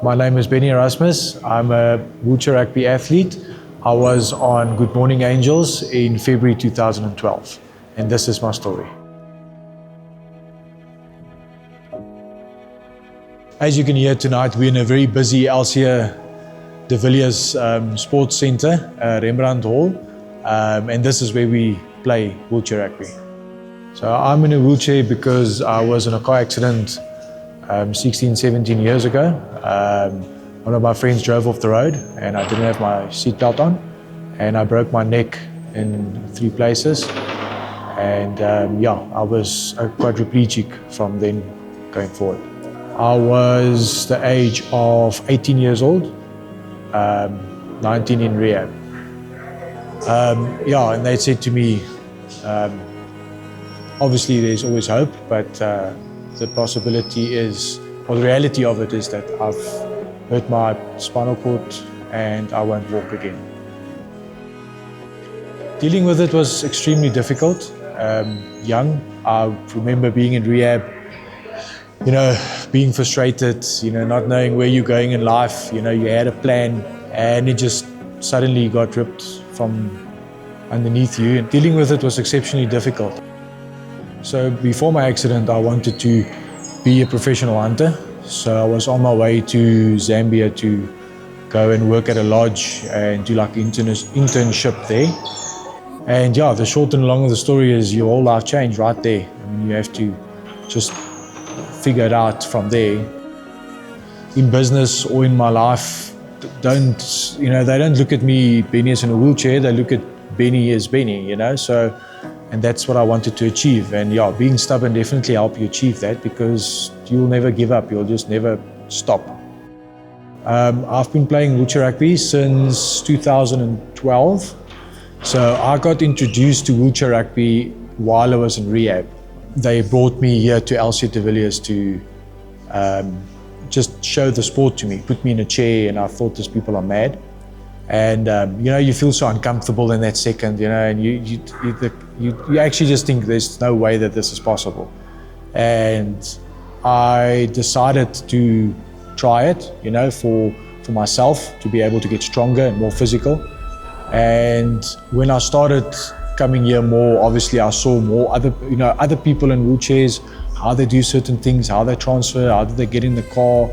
My name is Bennie Erasmus. I'm a wheelchair rugby athlete. I was on Good Morning Angels in February 2012, and this is my story. As you can hear tonight, we're in a very busy Elsia de Villiers Sports Centre, Rembrandt Hall, and this is where we play wheelchair rugby. So I'm in a wheelchair because I was in a car accident 16, 17 years ago. One of my friends drove off the road and I didn't have my seatbelt on, and I broke my neck in 3 places, and I was a quadriplegic from then going forward. I was the age of 18 years old, 19 in rehab. And they said to me, obviously there's always hope, but the possibility is, or the reality of it is that I've hurt my spinal cord and I won't walk again. Dealing with it was extremely difficult. Young, I remember being in rehab, being frustrated, not knowing where you're going in life. You had a plan and it just suddenly got ripped from underneath you. And dealing with it was exceptionally difficult. So before my accident, I wanted to be a professional hunter. So I was on my way to Zambia to go and work at a lodge and do like internship there. And the short and long of the story is your whole life changed right there. I mean, you have to just figure it out from there. In business or in my life, they don't look at me, Bennie, as in a wheelchair. They look at Bennie as Bennie, and that's what I wanted to achieve. And being stubborn definitely helped you achieve that, because you'll never give up. You'll just never stop. I've been playing wheelchair rugby since 2012. So I got introduced to wheelchair rugby while I was in rehab. They brought me here to Elsia de Villiers to just show the sport to me, put me in a chair, and I thought these people are mad. And you feel so uncomfortable in that second, and you actually just think there's no way that this is possible. And I decided to try it, for myself, to be able to get stronger and more physical. And when I started coming here more, obviously I saw more other people in wheelchairs, how they do certain things, how they transfer, how do they get in the car,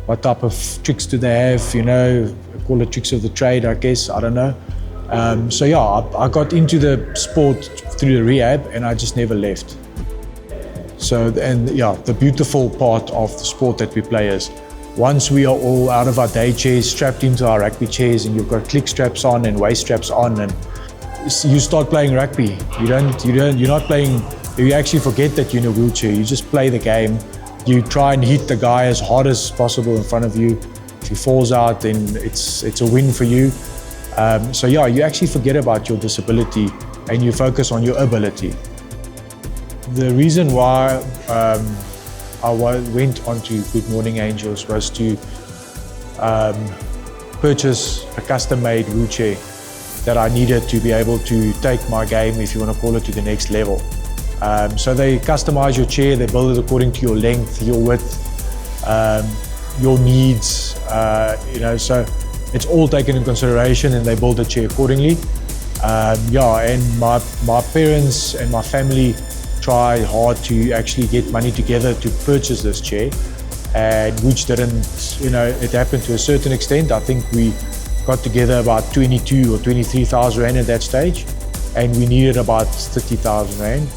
what type of tricks do they have, call it tricks of the trade, I guess, I don't know. I got into the sport through the rehab and I just never left. The beautiful part of the sport that we play is, once we are all out of our day chairs, strapped into our rugby chairs, and you've got click straps on and waist straps on, and you start playing rugby. You're not playing, you actually forget that you're in a wheelchair. You just play the game. You try and hit the guy as hard as possible in front of you. If he falls out, then it's a win for you. You actually forget about your disability and you focus on your ability. The reason why I went onto Good Morning Angels was to purchase a custom-made wheelchair that I needed to be able to take my game, if you want to call it, to the next level. So they customize your chair, they build it according to your length, your width, your needs, so it's all taken in consideration, and they build the chair accordingly. And my parents and my family tried hard to actually get money together to purchase this chair, and which didn't, it happened to a certain extent. I think we got together about 22 or 23,000 Rand at that stage, and we needed about 30,000 Rand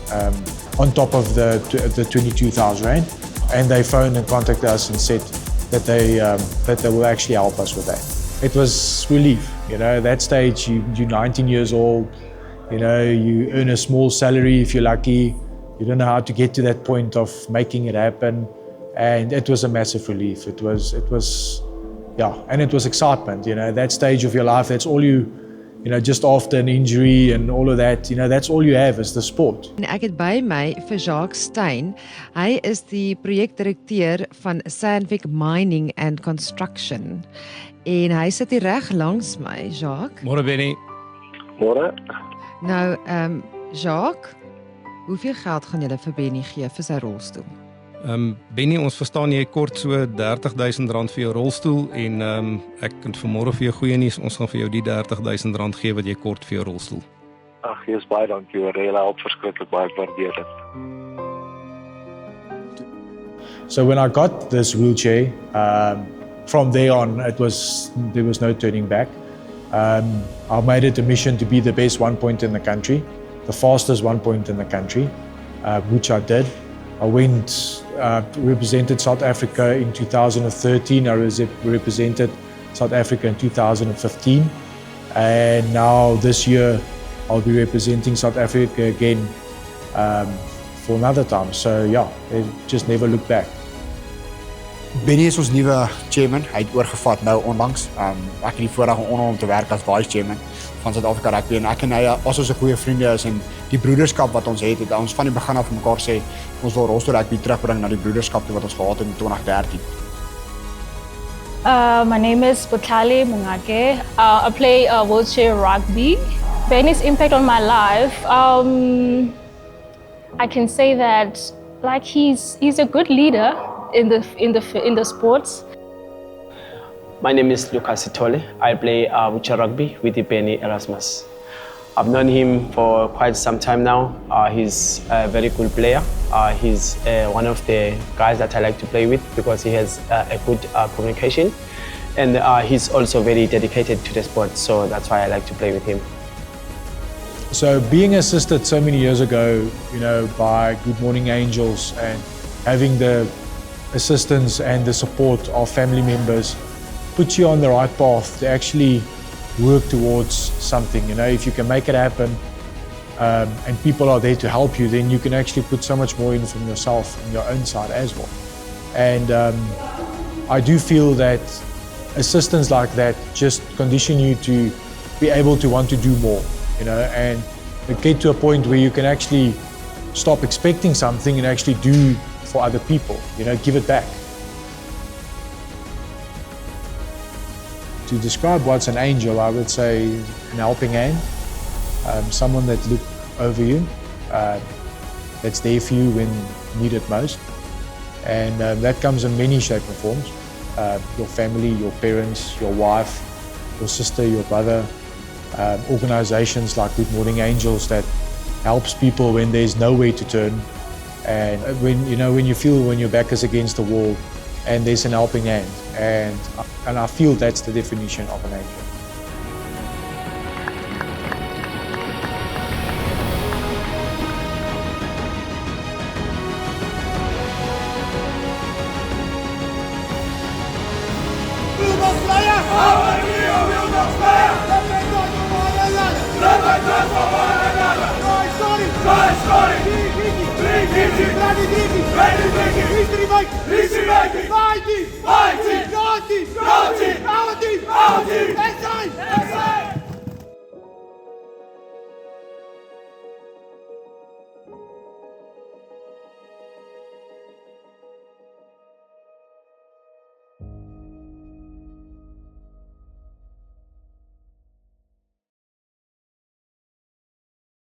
on top of the 22,000 Rand. And they phoned and contacted us and said that they will actually help us with that. It was relief, at that stage you're 19 years old, you earn a small salary if you're lucky, you don't know how to get to that point of making it happen, and it was a massive relief. It was and it was excitement, that stage of your life, that's all you just after an injury and all of that, that's all you have is the sport. En ek het by my vir Jacques Steyn. Hy is die projekdirekteur van Sandvik Mining and Construction. En hy sit hier reg langs my, Jacques. Môre Bennie. Môre. Nou, Jacques, hoeveel geld gaan julle vir Bennie gee vir sy rolstoel? Bennie, ons verstaan jy kort so R30,000 vir jou rolstoel en ek kan vanmôre vir jou goeie nuus, ons gaan vir jou die R30,000 gee wat jy kort vir jou rolstoel. Ag, jy's baie dankie hoor, jy help verskriklik baie, ek waardeer dit. So when I got this wheelchair, from there on, there was no turning back. I made it a mission to be the best 1 point in the country, the fastest 1 point in the country, which I did. I went, represented South Africa in 2013. I represented South Africa in 2015. And now this year, I'll be representing South Africa again for another time. So yeah, it just never looked back. Bennie is ons nuwe chairman. Hy het oorgevat nou onlangs. Ek het die voorreg om te werk as vice chairman van Suid-Afrika Rugby en ek en hy as ons 'n goeie vriende is en die broederskap wat ons het ons van die begin af mekaar sê ons wil rolstoel rugby terugbring na die broederskap wat ons gehad het in 2013. My name is Bukali Mungake. I play wheelchair rugby. Bennie's impact on my life, I can say that like he's a good leader in the sports. My name is Lucas Sitole. I play wheelchair rugby with Bennie Erasmus. I've known him for quite some time now. He's a very cool player. He's one of the guys that I like to play with because he has a good communication. And he's also very dedicated to the sport, so that's why I like to play with him. So being assisted so many years ago, by Good Morning Angels and having the assistance and the support of family members puts you on the right path to actually work towards something. If you can make it happen and people are there to help you, then you can actually put so much more in from yourself and your own side as well. And I do feel that assistance like that just condition you to be able to want to do more, and get to a point where you can actually stop expecting something and actually do for other people, give it back. To describe what's an angel, I would say an helping hand, someone that looks over you, that's there for you when you need it most. And that comes in many shapes and forms. Your family, your parents, your wife, your sister, your brother, organizations like Good Morning Angels that helps people when there's nowhere to turn. And when you feel when your back is against the wall and there's an helping hand. And I feel that's the definition of an angel. Fighting!